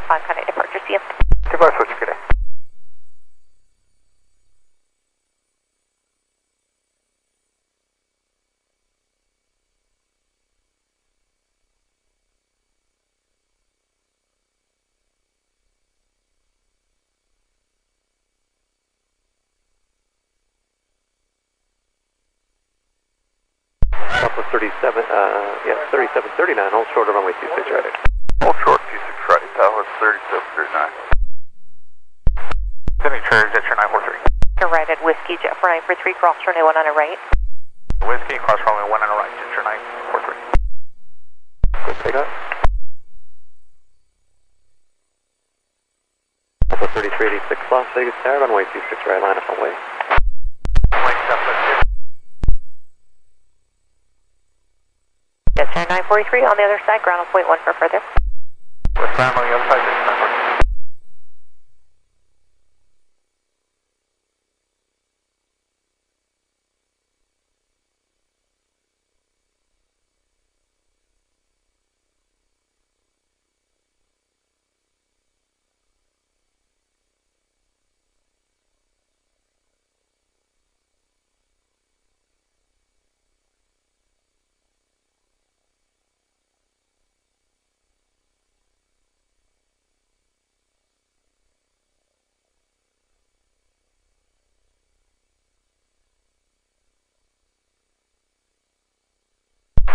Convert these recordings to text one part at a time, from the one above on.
5 kind of departure, see you. Goodbye, switch, good day. Southwest 3739, hold short of runway 26 right. Hold short, 26 right, Southwest 3739. Sending charge, jet 943. You're right at Whiskey, jet 4943, cross runway 1 on a right. Whiskey, cross runway 1 on the right, jet 943. Quick takeoff. Alpha 3386, Las Vegas Tower, runway 26 right, line up on way. Runway Southwest. Jet 943 on the other side, ground on point 1 for further. Westbound on the other side, jet 943.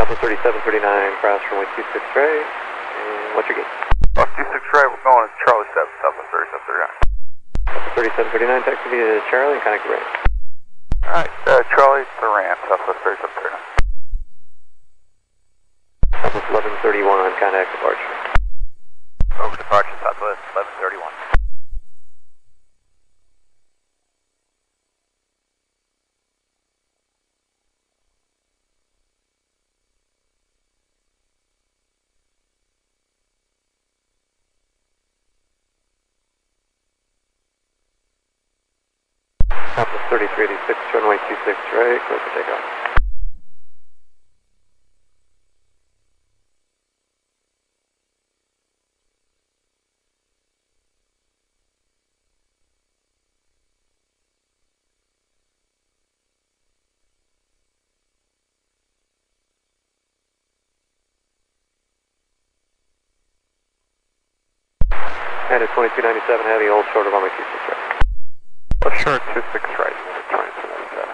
Alpha 3739, cross runway 26 right, and what's your gate? Off 26 right, we're going to Charlie 7, Southwest 3739. Alpha 3739, taxi to Charlie and connect to range. Alright, Charlie to Ram, Southwest 3739. Southwest 1131, contact departure. Over departure, Southwest 1131. Southwest 3386, runway 26 right, clear for takeoff. And at 2297 heavy, hold short of runway 26 right. Left short 26 right, unit 2297.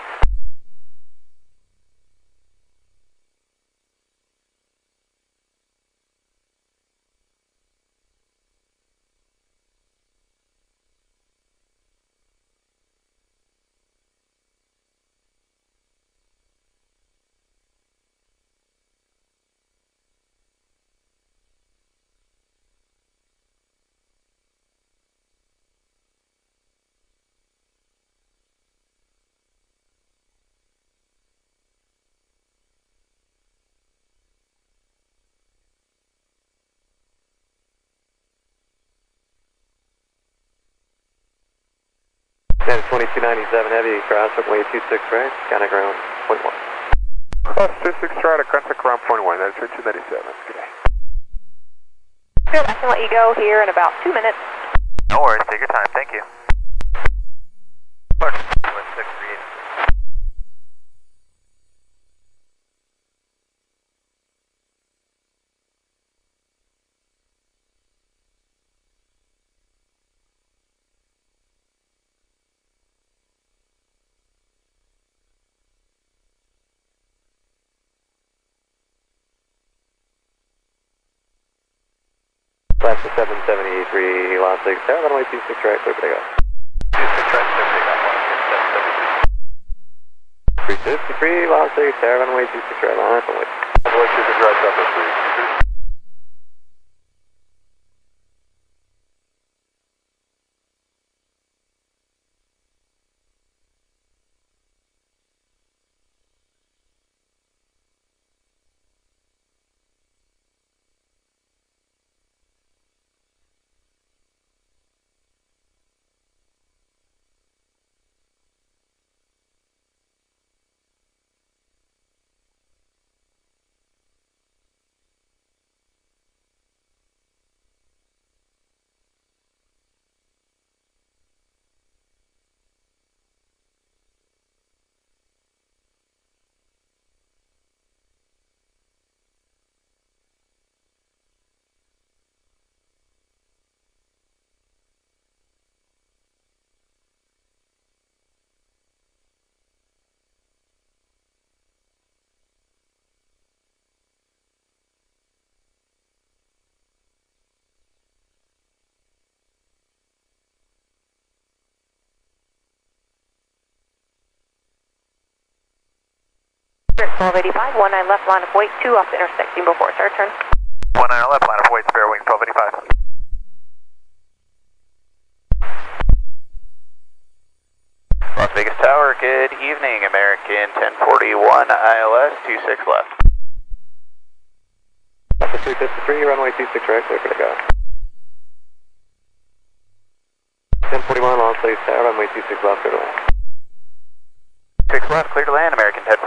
And 2297 heavy, cross runway 26 right, contact ground, point 1. Cross 26 right, contact ground point 1, that's 2297. Good day. Good, I can let you go here in about 2 minutes. No worries, take your time, thank you. Park 1638. Last 773, Las Vegas Tower, runway 26 right, clear for takeoff. 26 right, clear for takeoff, 353, Las Vegas Tower, runway 26 right, line up on way. Runway 26 right, Southwest 3. 1285, 19 left, line of weight 2 off the intersecting before start turn. 19 left, line of weight, spare wing, 1285. Las Vegas Tower, good evening, American 1041 ILS, 26 left. Alpha 353, runway 26 right, clear for the go. 1041, Las Vegas Tower, runway 26 left, clear to land. 6 left, clear to land, American 1041.